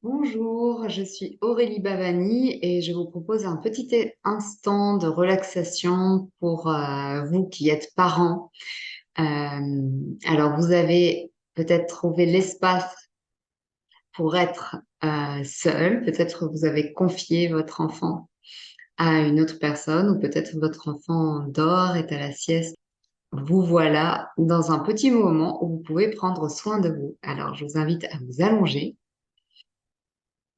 Bonjour, je suis Aurélie Bavani et je vous propose un petit instant de relaxation pour vous qui êtes parents. Alors, vous avez peut-être trouvé l'espace pour être seul, peut-être vous avez confié votre enfant à une autre personne ou peut-être votre enfant dort, est à la sieste. Vous voilà dans un petit moment où vous pouvez prendre soin de vous. Alors, je vous invite à vous allonger.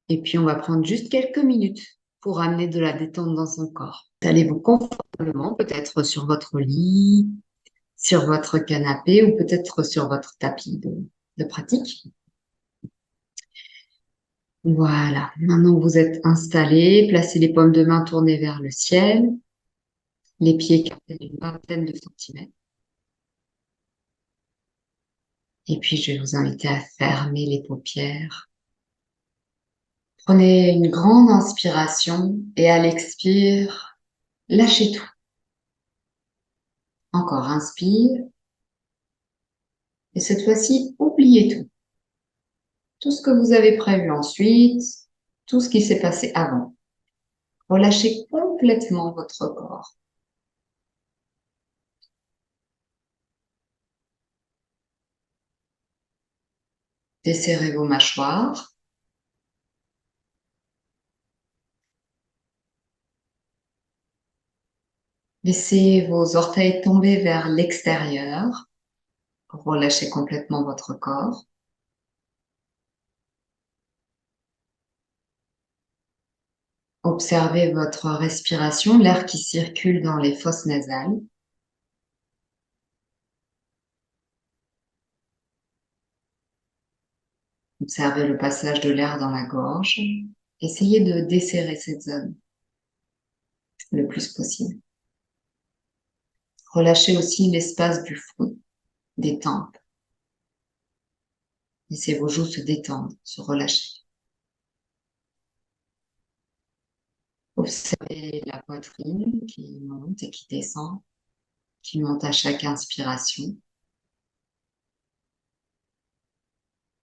Et puis, on va prendre juste quelques minutes pour amener de la détente dans son corps. Allez-vous confortablement, peut-être sur votre lit, sur votre canapé ou peut-être sur votre tapis de pratique. Voilà. Maintenant que vous êtes installé, placez les paumes de main tournées vers le ciel, les pieds écartés d'une vingtaine de centimètres. Et puis, je vais vous inviter à fermer les paupières. Prenez une grande inspiration et à l'expire, lâchez tout. Encore inspire. Et cette fois-ci, oubliez tout. Tout ce que vous avez prévu ensuite, tout ce qui s'est passé avant. Relâchez complètement votre corps. Desserrez vos mâchoires. Laissez vos orteils tomber vers l'extérieur. Relâchez complètement votre corps. Observez votre respiration, l'air qui circule dans les fosses nasales. Observez le passage de l'air dans la gorge. Essayez de desserrer cette zone le plus possible. Relâchez aussi l'espace du front, des tempes. Laissez vos joues se détendre, se relâcher. Observez la poitrine qui monte et qui monte à chaque inspiration,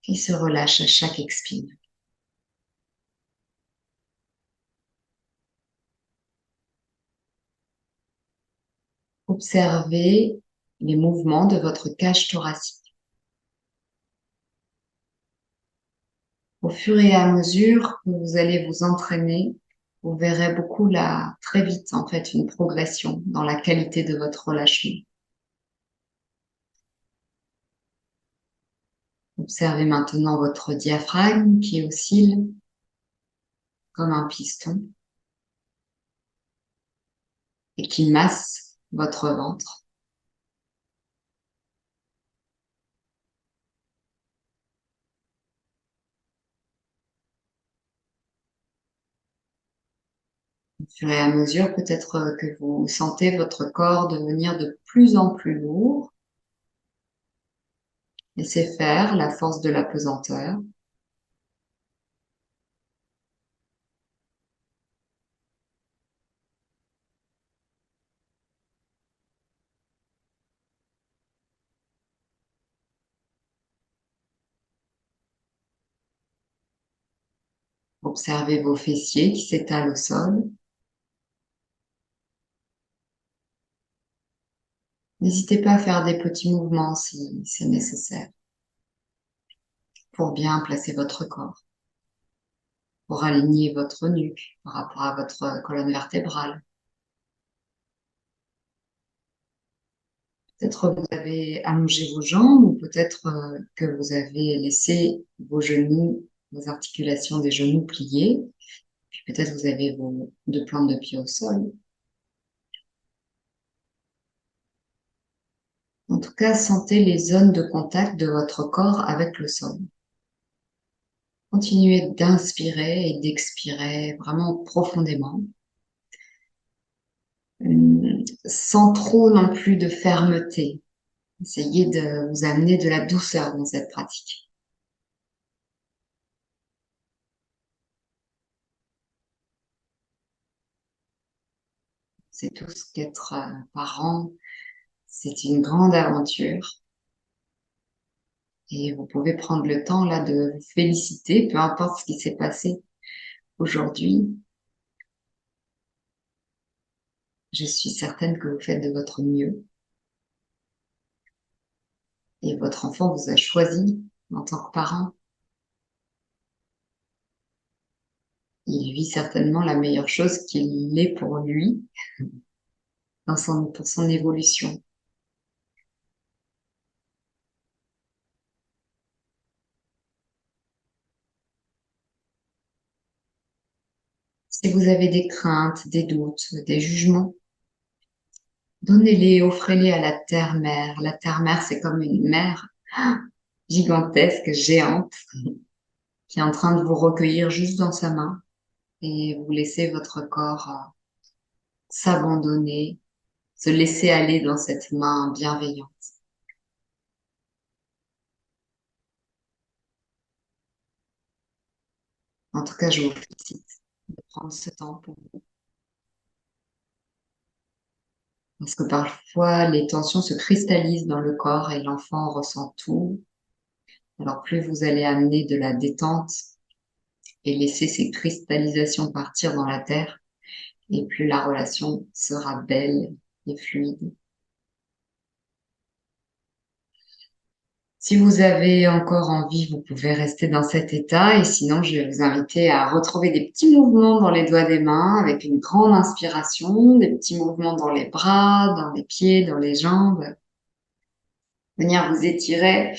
qui se relâche à chaque expire. Observez les mouvements de votre cage thoracique. Au fur et à mesure que vous allez vous entraîner, vous verrez beaucoup là, très vite, en fait, une progression dans la qualité de votre relâchement. Observez maintenant votre diaphragme qui oscille comme un piston et qui masse votre ventre. Au fur et à mesure, peut-être que vous sentez votre corps devenir de plus en plus lourd. Laissez faire la force de la pesanteur. Observez vos fessiers qui s'étalent au sol. N'hésitez pas à faire des petits mouvements si c'est nécessaire pour bien placer votre corps, pour aligner votre nuque par rapport à votre colonne vertébrale. Peut-être vous avez allongé vos jambes ou peut-être que vous avez laissé vos genoux, vos articulations des genoux pliées. Puis peut-être vous avez vos deux plantes de pied au sol. En tout cas, sentez les zones de contact de votre corps avec le sol. Continuez d'inspirer et d'expirer vraiment profondément, sans trop non plus de fermeté. Essayez de vous amener de la douceur dans cette pratique. C'est tout ce qu'être parent, c'est une grande aventure. Et vous pouvez prendre le temps là de vous féliciter, peu importe ce qui s'est passé aujourd'hui. Je suis certaine que vous faites de votre mieux et votre enfant vous a choisi en tant que parent. Il vit certainement la meilleure chose qu'il est pour lui pour son évolution. Si vous avez des craintes, des doutes, des jugements, donnez-les, offrez-les à la terre-mère. La terre-mère, c'est comme une mère gigantesque, géante, qui est en train de vous recueillir juste dans sa main et vous laissez votre corps s'abandonner, se laisser aller dans cette main bienveillante. En tout cas, je vous félicite de prendre ce temps pour vous. Parce que parfois, les tensions se cristallisent dans le corps et l'enfant ressent tout. Alors, plus vous allez amener de la détente et laisser ces cristallisations partir dans la terre, et plus la relation sera belle et fluide. Si vous avez encore envie, vous pouvez rester dans cet état et sinon, je vais vous inviter à retrouver des petits mouvements dans les doigts des mains avec une grande inspiration, des petits mouvements dans les bras, dans les pieds, dans les jambes. Venir vous étirer,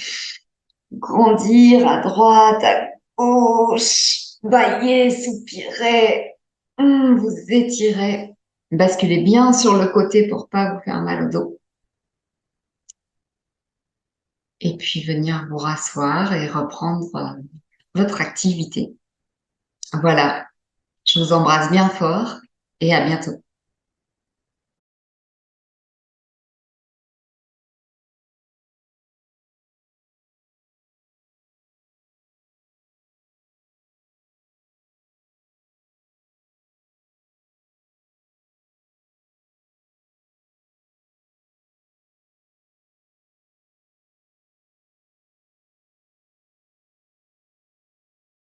grandir à droite, à gauche, bailler, soupirer, vous étirez, basculez bien sur le côté pour pas vous faire mal au dos. Et puis venir vous rasseoir et reprendre votre activité. Voilà, je vous embrasse bien fort et à bientôt.